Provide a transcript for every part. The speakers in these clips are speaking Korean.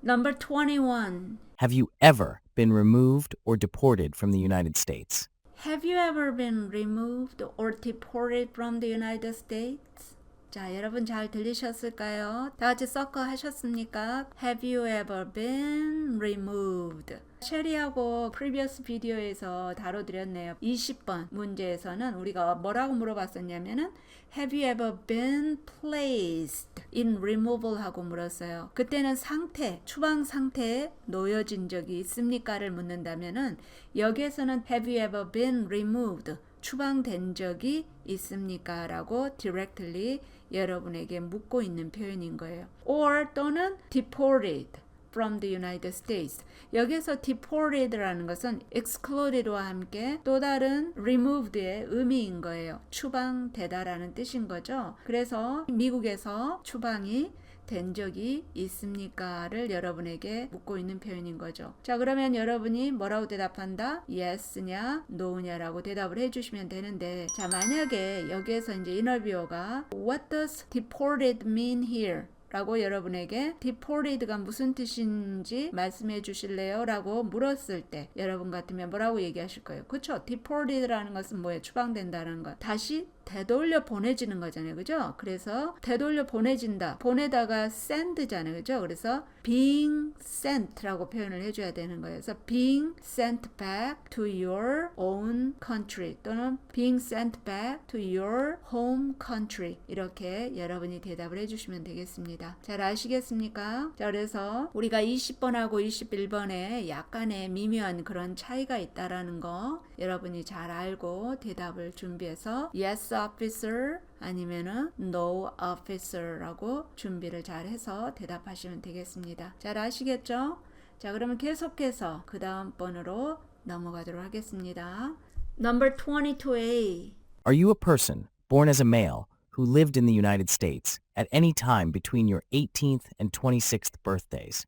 Number 21. Have you ever been removed or deported from the United States? Have you ever been removed or deported from the United States? 자, 여러분 잘 들리셨을까요? 다 같이 서커 하셨습니까? Have you ever been removed? 셰리하고 previous 비디오에서 다뤄드렸네요. 20번 문제에서는 우리가 뭐라고 물어봤었냐면은 Have you ever been placed in removal 하고 물었어요. 그때는 상태, 추방 상태에 놓여진 적이 있습니까를 묻는다면은 여기에서는 Have you ever been removed? 추방된 적이 있습니까? 라고 directly 여러분에게 묻고 있는 표현인 거예요. or 또는 deported from the United States. 여기서 deported라는 것은 excluded와 함께 또 다른 removed의 의미인 거예요. 추방되다라는 뜻인 거죠. 그래서 미국에서 추방이 된 적이 있습니까를 여러분에게 묻고 있는 표현인 거죠. 자, 그러면 여러분이 뭐라고 대답한다? yes냐, no냐라고 대답을 해주시면 되는데, 자, 만약에 여기에서 이제 인터뷰어가 What does deported mean here? 라고 여러분에게 deported가 무슨 뜻인지 말씀해 주실래요? 라고 물었을 때 여러분 같으면 뭐라고 얘기하실 거예요? 그렇죠? deported라는 것은 뭐예요? 추방된다는 것. 다시 되돌려 보내지는 거잖아요. 그죠? 그래서 되돌려 보내진다. 보내다가 send잖아요. 그죠? 그래서 being sent라고 표현을 해줘야 되는 거예요. 그래서 being sent back to your own country 또는 being sent back to your home country 이렇게 여러분이 대답을 해주시면 되겠습니다. 잘 아시겠습니까? 자, 그래서 우리가 20번하고 21번에 약간의 미묘한 그런 차이가 있다라는 거 여러분이 잘 알고 대답을 준비해서 yes officer 아니면은 no officer라고 준비를 잘 해서 대답하시면 되겠습니다. 잘 아시겠죠? 자, 그러면 계속해서 그 다음 번으로 넘어가도록 하겠습니다. Number 22A. Are you a person born as a male who lived in the United States at any time between your 18th and 26th birthdays?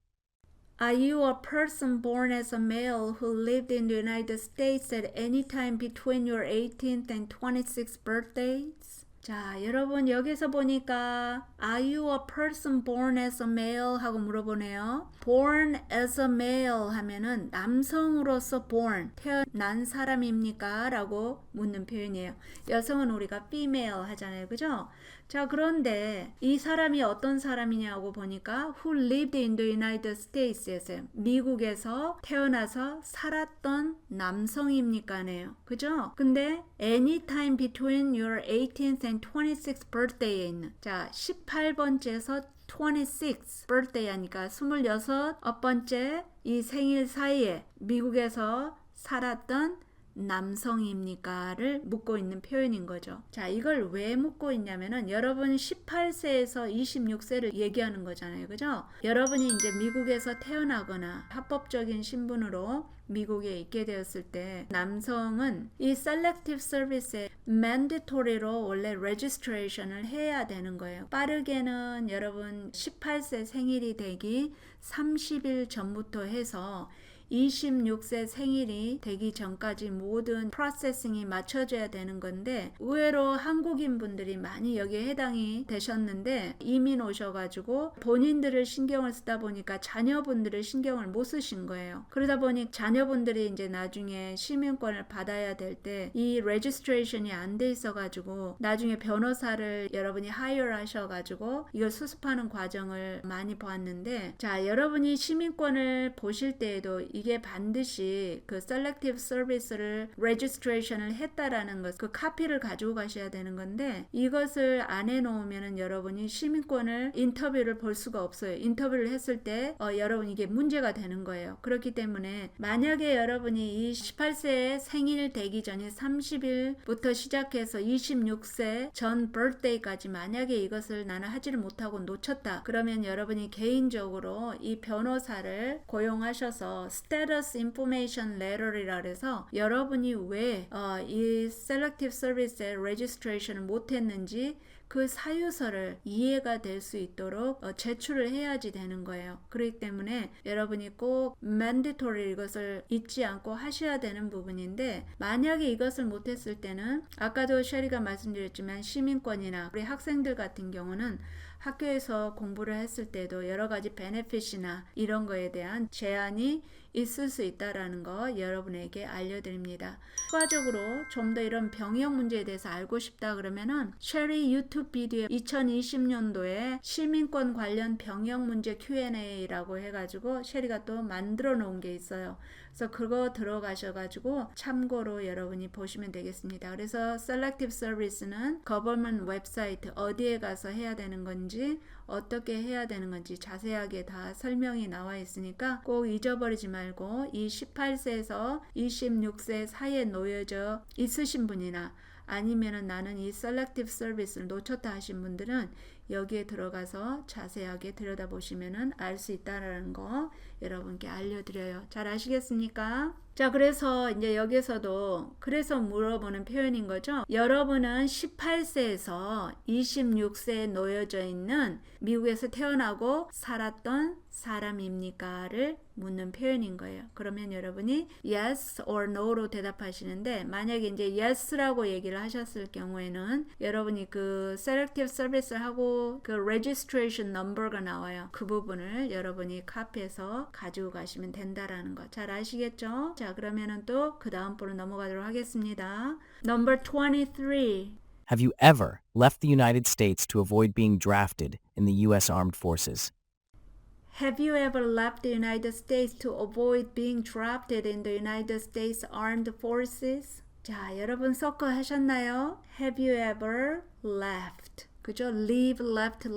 Are you a person born as a male who lived in the United States at any time between your 18th and 26th birthdays? 자, 여러분 여기서 보니까 Are you a person born as a male? 하고 물어보네요. Born as a male 하면은 남성으로서 born, 태어난 사람입니까? 라고 묻는 표현이에요. 여성은 우리가 female 하잖아요. 그죠? 자, 그런데 이 사람이 어떤 사람이냐고 보니까 who lived in the United States에서요. 미국에서 태어나서 살았던 남성입니까네요. 그죠? 근데 anytime between your 18th and 26th birthday에 있는 자, 18번째에서 26th birthday 하니까 26번째 이 생일 사이에 미국에서 살았던 남성입니까를 묻고 있는 표현인 거죠. 자, 이걸 왜 묻고 있냐면은 여러분 18세에서 26세를 얘기하는 거잖아요. 그죠? 여러분이 이제 미국에서 태어나거나 합법적인 신분으로 미국에 있게 되었을 때 남성은 이 selective service에 mandatory로 원래 registration을 해야 되는 거예요. 빠르게는 여러분 18세 생일이 되기 30일 전부터 해서 26세 생일이 되기 전까지 모든 프로세싱이 맞춰져야 되는 건데 의외로 한국인 분들이 많이 여기에 해당이 되셨는데 이민 오셔가지고 본인들을 신경을 쓰다 보니까 자녀분들을 신경을 못 쓰신 거예요. 그러다 보니 자녀분들이 이제 나중에 시민권을 받아야 될 때 이 레지스트레이션이 안 돼 있어가지고 나중에 변호사를 여러분이 하이어 하셔가지고 이걸 수습하는 과정을 많이 보았는데 자, 여러분이 시민권을 보실 때에도 이게 반드시 그 selective service를 registration을 했다라는 것, 그 카피를 가지고 가셔야 되는 건데 이것을 안 해놓으면은 여러분이 시민권을 인터뷰를 볼 수가 없어요. 인터뷰를 했을 때 여러분 이게 문제가 되는 거예요. 그렇기 때문에 만약에 여러분이 이 18세 생일 되기 전에 30일부터 시작해서 26세 전 birthday까지 만약에 이것을 나는 하지를 못하고 놓쳤다. 그러면 여러분이 개인적으로 이 변호사를 고용하셔서 status information letter이라 해서 여러분이 왜 이 selective service에 registration을 못했는지 그 사유서를 이해가 될 수 있도록 제출을 해야지 되는 거예요. 그렇기 때문에 여러분이 꼭 mandatory 이것을 잊지 않고 하셔야 되는 부분인데, 만약에 이것을 못했을 때는 아까도 셰리가 말씀드렸지만 시민권이나 우리 학생들 같은 경우는 학교에서 공부를 했을 때도 여러 가지 베네핏이나 이런 거에 대한 제한이 있을 수 있다라는 거 여러분에게 알려드립니다. 추가적으로 좀 더 이런 병역 문제에 대해서 알고 싶다 그러면은 셰리 유튜브 비디오 2020년도에 시민권 관련 병역 문제 Q&A라고 해가지고 셰리가 또 만들어 놓은 게 있어요. 그래서 그거 들어가셔가지고 참고로 여러분이 보시면 되겠습니다. 그래서 Selective Service는 Government 웹사이트 어디에 가서 해야 되는 건지 어떻게 해야 되는 건지 자세하게 다 설명이 나와 있으니까 꼭 잊어버리지 말고 이 18세에서 26세 사이에 놓여져 있으신 분이나 아니면은 나는 이 Selective Service를 놓쳤다 하신 분들은 여기에 들어가서 자세하게 들여다보시면은 알 수 있다라는 거 여러분께 알려드려요. 잘 아시겠습니까? 자, 그래서 이제 여기서도 그래서 물어보는 표현인 거죠. 여러분은 18세에서 26세에 놓여져 있는 미국에서 태어나고 살았던 사람입니까를 묻는 표현인 거예요. 그러면 여러분이 yes or no로 대답하시는데, 만약에 이제 yes라고 얘기를 하셨을 경우에는 여러분이 그 selective service를 하고 그 registration number가 나와요. 그 부분을 여러분이 카피해서 가지고 가시면 된다라는 거 잘 아시겠죠? 자, 그러면은 또 그 다음 부로 넘어가도록 하겠습니다. Number 23. Have you ever left the United States to avoid being drafted in the U.S. Armed Forces? Have you ever left the United States to avoid being drafted in the United States Armed Forces? 자, 여러분 서클 하셨나요? Have you ever left? 그죠? Leave, left.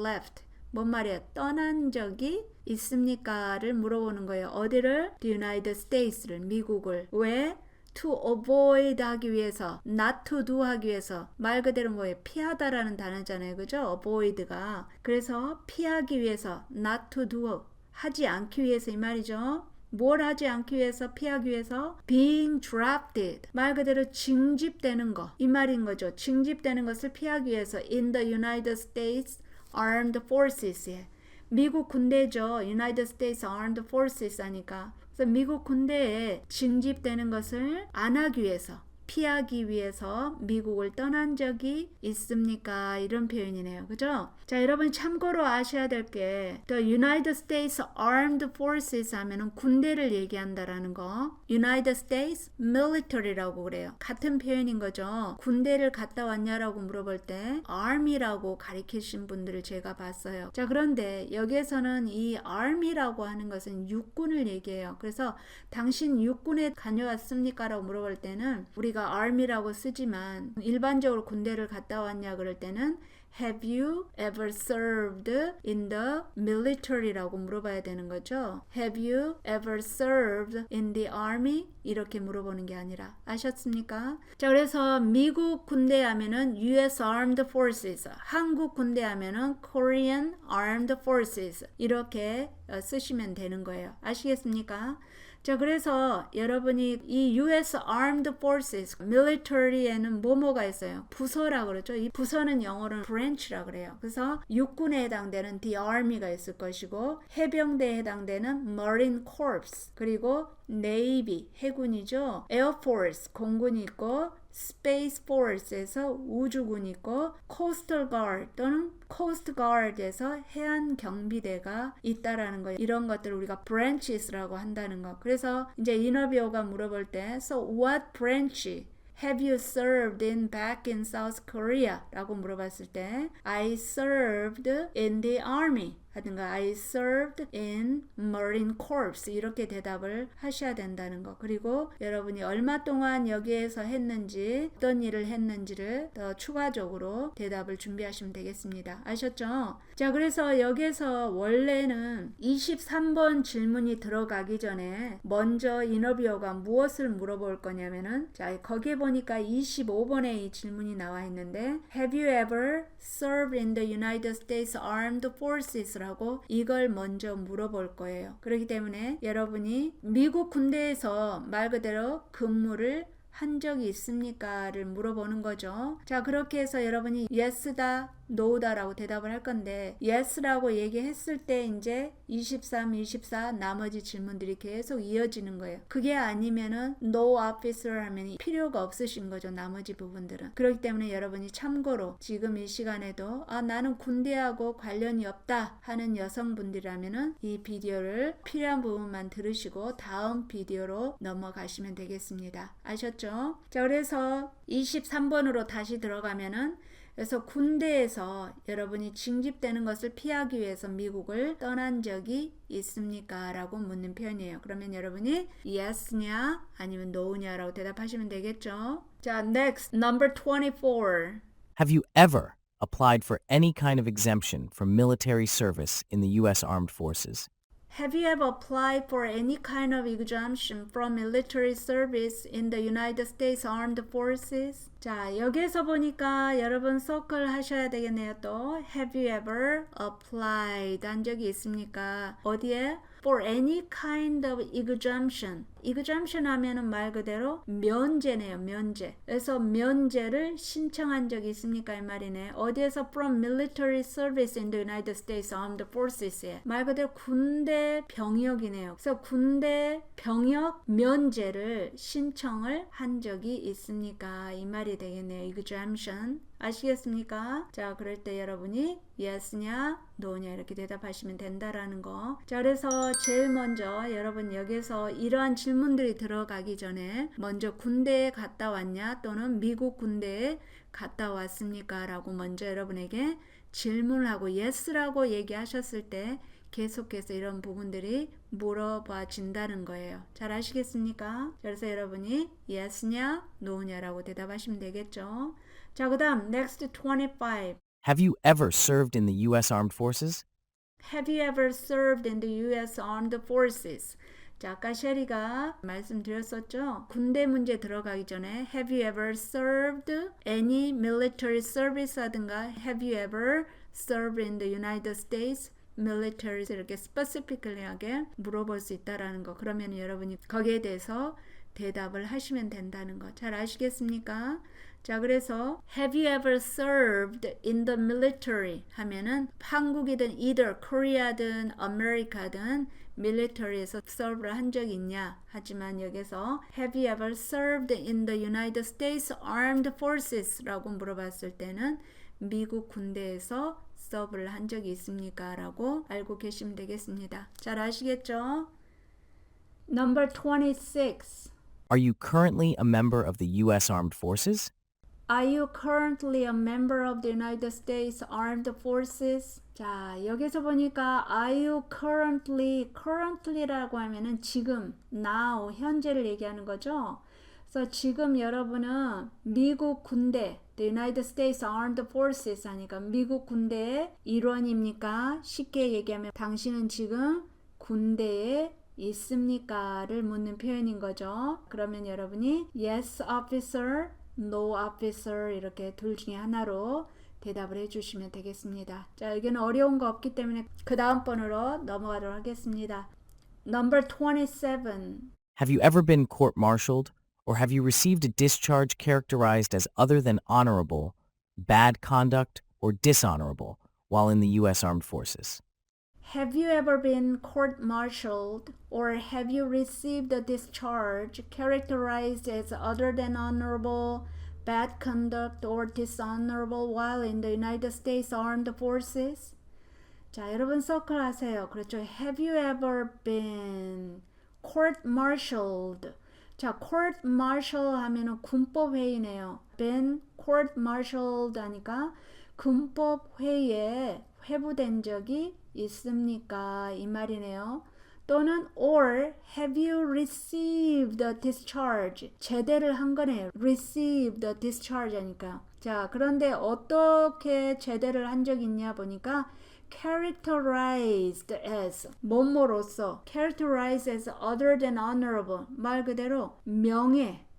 뭔 말이야? 떠난 적이 있습니까를 물어보는 거예요. 어디를? The United States를, 미국을. 왜? To avoid 하기 위해서, not to do 하기 위해서. 말 그대로 뭐예요? 피하다라는 단어잖아요. 그죠? avoid가. 그래서 피하기 위해서, not to do, 하지 않기 위해서 이 말이죠. 뭘 하지 않기 위해서, 피하기 위해서? Being drafted. 말 그대로 징집되는 거. 이 말인 거죠. 징집되는 것을 피하기 위해서 in the United States Armed Forces에. 미국 군대죠. United States Armed Forces 하니까. 그래서 미국 군대에 징집되는 것을 안 하기 위해서, 피하기 위해서 미국을 떠난 적이 있습니까? 이런 표현이네요. 그죠? 자, 여러분 참고로 아셔야 될 게 The United States Armed Forces 하면은 군대를 얘기한다라는 거. United States Military라고 그래요. 같은 표현인 거죠. 군대를 갔다 왔냐라고 물어볼 때 Army라고 가리키신 분들을 제가 봤어요. 자, 그런데 여기에서는 이 Army라고 하는 것은 육군을 얘기해요. 그래서 당신 육군에 다녀왔습니까? 라고 물어볼 때는 우리가 Army라고 쓰지만 일반적으로 군대를 갔다 왔냐 그럴 때는 Have you ever served in the military라고 물어봐야 되는 거죠. Have you ever served in the army? 이렇게 물어보는 게 아니라. 아셨습니까? 자, 그래서 미국 군대 하면은 US Armed Forces, 한국 군대 하면은 Korean Armed Forces 이렇게 쓰시면 되는 거예요. 아시겠습니까? 자, 그래서 여러분이 이 US Armed Forces, military에는 뭐가 있어요? 부서라고 그러죠. 이 부서는 영어로는 branch라고 그래요. 그래서 육군에 해당되는 the army가 있을 것이고, 해병대에 해당되는 marine corps, 그리고 Navy, 해군이죠. Air Force, 공군이 있고, Space Force에서 우주군이 있고, Coastal Guard 또는 Coast Guard에서 해안 경비대가 있다라는 거. 이런 것들을 우리가 branches라고 한다는 거. 그래서 이제 인터뷰어가 물어볼 때 So what branch have you served in back in South Korea? 라고 물어봤을 때 I served in the army 하든가 I served in Marine Corps 이렇게 대답을 하셔야 된다는 거. 그리고 여러분이 얼마 동안 여기에서 했는지, 어떤 일을 했는지를 더 추가적으로 대답을 준비하시면 되겠습니다. 아셨죠? 자, 그래서 여기에서 원래는 23번 질문이 들어가기 전에 먼저 인터뷰어가 무엇을 물어볼 거냐면은, 자, 거기에 보니까 25번에 이 질문이 나와 있는데 Have you ever served in the United States Armed Forces? 라고 이걸 먼저 물어볼 거예요. 그렇기 때문에 여러분이 미국 군대에서 말 그대로 근무를 한 적이 있습니까? 를 물어보는 거죠. 자, 그렇게 해서 여러분이 yes다 no다라고 대답을 할 건데 yes라고 얘기했을 때 이제 23, 24 나머지 질문들이 계속 이어지는 거예요. 그게 아니면은 no officer 하면 필요가 없으신 거죠. 나머지 부분들은. 그렇기 때문에 여러분이 참고로 지금 이 시간에도 나는 군대하고 관련이 없다 하는 여성분들이라면은 이 비디오를 필요한 부분만 들으시고 다음 비디오로 넘어가시면 되겠습니다. 아셨죠? 자, 그래서 23번으로 다시 들어가면은 그래서 군대에서 여러분이 징집되는 것을 피하기 위해서 미국을 떠난 적이 있습니까? 라고 묻는 표현이에요. 그러면 여러분이 yes냐 아니면 no냐라고 대답하시면 되겠죠? 자, next, number 24. Have you ever applied for any kind of exemption from military service in the U.S. Armed Forces? Have you ever applied for any kind of exemption from military service in the United States Armed Forces? 자, 여기에서 보니까 여러분 서클 하셔야 되겠네요. 또 Have you ever applied 한 적이 있습니까? 어디에? For any kind of exemption. exemption 하면은 말 그대로 면제네요. 면제. 그래서 면제를 신청한 적이 있습니까? 이 말이네. 어디에서 from military service in the United States Armed Forces에 말 그대로 군대 병역이네요. 그래서 군대 병역 면제를 신청을 한 적이 있습니까? 이 말이 되겠네요. exemption. 아시겠습니까? 자, 그럴 때 여러분이 yes냐, no냐 이렇게 대답하시면 된다라는 거. 자, 그래서 제일 먼저 여러분 여기서 이러한 질문들이 들어가기 전에 먼저 군대에 갔다 왔냐 또는 미국 군대에 갔다 왔습니까? 라고 먼저 여러분에게 질문을 하고 yes라고 얘기하셨을 때 계속해서 이런 부분들이 물어봐진다는 거예요. 잘 아시겠습니까? 그래서 여러분이 yes냐, no냐라고 대답하시면 되겠죠. 자, 그 다음 next 25. Have you ever served in the U.S. Armed Forces? Have you ever served in the U.S. Armed Forces? 자, 아까 셰리가 말씀드렸었죠. 군대 문제 들어가기 전에 Have you ever served any military service 하든가 Have you ever served in the United States military 이렇게 specifically하게 물어볼 수 있다라는 거. 그러면 여러분이 거기에 대해서 대답을 하시면 된다는 거. 잘 아시겠습니까? 자, 그래서 Have you ever served in the military 하면은 한국이든 either Korea든 America든 military에서 serve를 한 적이 있냐 하지만 여기서 Have you ever served in the United States Armed Forces 라고 물어봤을 때는 미국 군대에서 서브를 한 적이 있습니까? 라고 알고 계시면 되겠습니다. 잘 아시겠죠? Number 26. Are you currently a member of the U.S. Armed Forces? Are you currently a member of the United States Armed Forces? 자, 여기서 보니까 Are you currently라고 하면은 지금, now, 현재를 얘기하는 거죠. 그래서 지금 여러분은 미국 군대, the United States Armed Forces 하니까 미국 군대의 일원입니까? 쉽게 얘기하면 당신은 지금 군대에 있습니까?를 묻는 표현인 거죠. 그러면 여러분이 yes officer, no officer 이렇게 둘 중에 하나로 대답을 해주시면 되겠습니다. 자, 여기는 어려운 거 없기 때문에 그 다음 번으로 넘어가도록 하겠습니다. Number 27. Have you ever been court-martialed, or have you received a discharge characterized as other than honorable, bad conduct, or dishonorable while in the U.S. Armed Forces? Have you ever been court-martialed or have you received a discharge characterized as other than honorable, bad conduct, or dishonorable while in the United States Armed Forces? 자, 여러분 서클 하세요. 그렇죠. Have you ever been court-martialed? 자, court-martial 하면은 군법회의네요. been court-martialed 하니까 군법회의에 회부된 적이 있습니까? 이 말이네요. 또는 or have you received a discharge? 제대를 한 거네요. received a discharge 하니까. 자, 그런데 어떻게 제대를 한 적이 있냐 보니까 characterized as 뭐뭐로서 characterized as other than honorable 말 그대로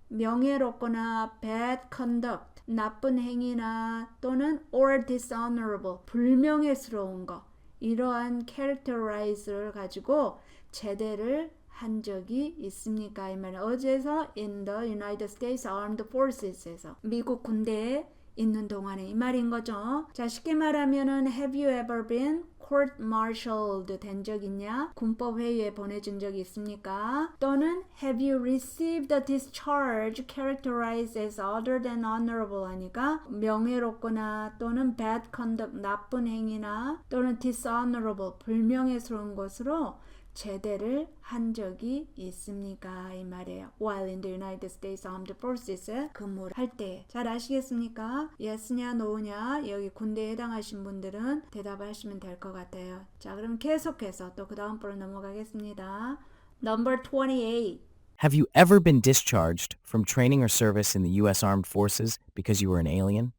명예롭거나 bad conduct 나쁜 행위나 또는 or dishonorable 불명예스러운 거 이러한 characterize를 가지고 제대를 한 적이 있습니까? 이 말은 어제서 in the United States Armed Forces에서 미국 군대에 있는 동안에 이 말인 거죠. 자, 쉽게 말하면은 have you ever been court-martialed 된 적 있냐? 군법 회의에 보내준 적이 있습니까? 또는 have you received a discharge characterized as other than honorable 하니까 명예롭거나 또는 bad conduct 나쁜 행위나 또는 dishonorable 불명예스러운 것으로 제대를 한 적이 있습니까? 이 말이에요. While in the United States Armed Forces 근무를 할 때. 잘 아시겠습니까? Yes냐, No냐 여기 군대에 해당하신 분들은 대답을 하시면 될 것 같아요. 자, 그럼 계속해서 또 그 다음 번로 넘어가겠습니다. Number 28. Have you ever been discharged from training or service in the U.S. Armed Forces because you were an alien?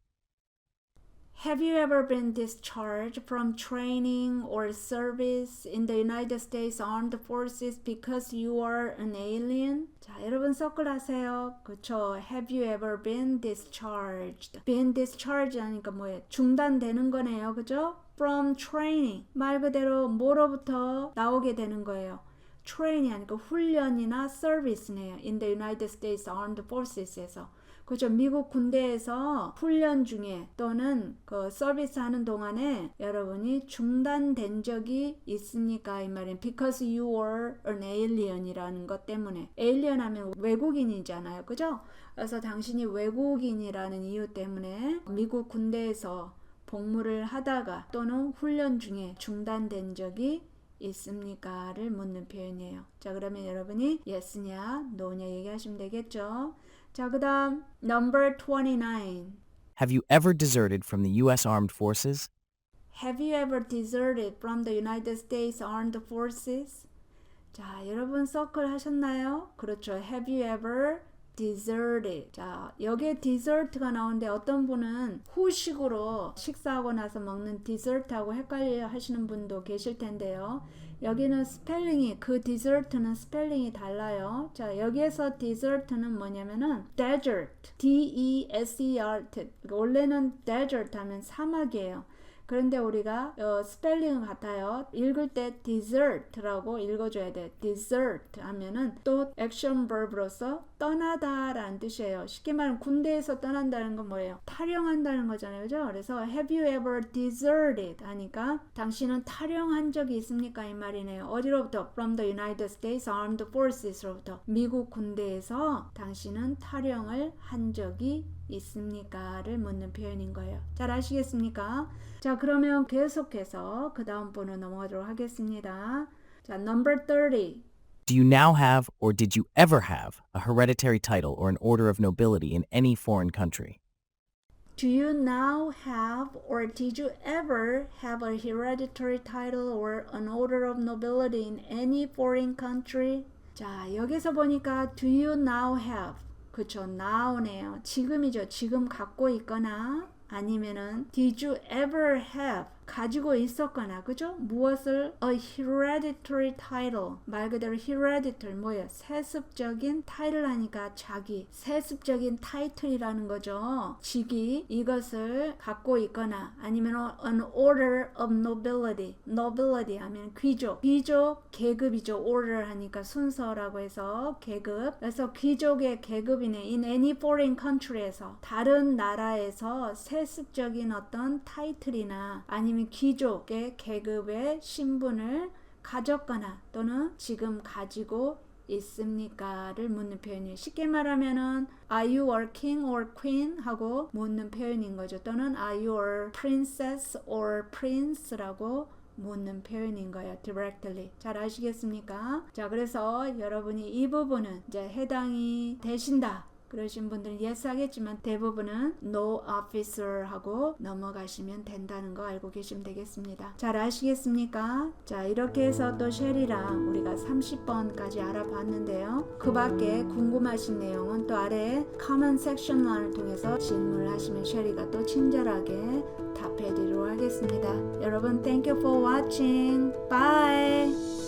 Have you ever been discharged from training or service in the United States Armed Forces because you are an alien? 자, 여러분 서클 하세요. 그쵸? Have you ever been discharged? Been discharged 하니까 뭐예요? 중단되는 거네요. 그죠? From training. 말 그대로 뭐로부터 나오게 되는 거예요. 트레이닝 하니까 훈련이나 서비스네요. In the United States Armed Forces에서. 그죠? 미국 군대에서 훈련 중에 또는 그 서비스 하는 동안에 여러분이 중단된 적이 있습니까? 이 말은 because you were an alien이라는 것 때문에 alien 하면 외국인이잖아요. 그죠? 그래서 당신이 외국인이라는 이유 때문에 미국 군대에서 복무를 하다가 또는 훈련 중에 중단된 적이 있습니까?를 묻는 표현이에요. 자, 그러면 여러분이 yes냐, no냐 얘기하시면 되겠죠? 자, 그 다음 number 29. Have you ever deserted from the U.S. Armed Forces? Have you ever deserted from the United States Armed Forces? 자, 여러분 서클 하셨나요? 그렇죠. Have you ever deserted. 자, 여기에 desert가 나오는데 어떤 분은 후식으로 식사하고 나서 먹는 desert하고 헷갈려 하시는 분도 계실 텐데요. 여기는 스펠링이 그 desert는 스펠링이 달라요. 자, 여기에서 desert는 뭐냐면은 desert, D-E-S-E-R-T. 원래는 desert 하면 사막이에요. 그런데 우리가 스펠링은 같아요. 읽을 때 desert라고 읽어줘야 돼. desert 하면은 또 액션 verb로서 떠나다 라는 뜻이에요. 쉽게 말하면 군대에서 떠난다는 건 뭐예요? 탈영한다는 거잖아요. 그죠? 그래서 have you ever deserted 하니까 당신은 탈영한 적이 있습니까? 이 말이네요. 어디로부터? From the United States Armed Forces로부터 미국 군대에서 당신은 탈영을 한 적이 있습니까? 를 묻는 표현인 거예요. 잘 아시겠습니까? 자, 그러면 계속해서 그 다음 번호 넘어가도록 하겠습니다. 자, number 30. Do you now have or did you ever have a hereditary title or an order of nobility in any foreign country? Do you now have or did you ever have a hereditary title or an order of nobility in any foreign country? 자, 여기서 보니까 do you now have 그쵸, now네요. 지금이죠. 지금 갖고 있거나 아니면은 did you ever have 가지고 있었거나 그죠? 무엇을 a hereditary title 말 그대로 hereditary 뭐예요? 세습적인 title 하니까 자기 세습적인 타이틀이라는 거죠. 직위 이것을 갖고 있거나 아니면 an order of nobility nobility 하면 귀족 귀족 계급이죠. order 하니까 순서라고 해서 계급 그래서 귀족의 계급이네. in any foreign country에서 다른 나라에서 세습적인 어떤 타이틀이나 아니면 귀족의 계급의 신분을 가졌거나 또는 지금 가지고 있습니까?를 묻는 표현이에요. 쉽게 말하면은 Are you a king or queen? 하고 묻는 표현인 거죠. 또는 Are you a princess or prince라고 묻는 표현인 거예요. directly. 잘 아시겠습니까? 자, 그래서 여러분이 이 부분은 이제 해당이 되신다. 그러신 분들은 yes 하겠지만 대부분은 no officer 하고 넘어가시면 된다는 거 알고 계시면 되겠습니다. 잘 아시겠습니까? 자, 이렇게 해서 또 쉘이랑 우리가 30번까지 알아봤는데요. 그 밖에 궁금하신 내용은 또 아래 comment section란을 통해서 질문을 하시면 쉘이가 또 친절하게 답해 드리도록 하겠습니다. 여러분 thank you for watching. Bye!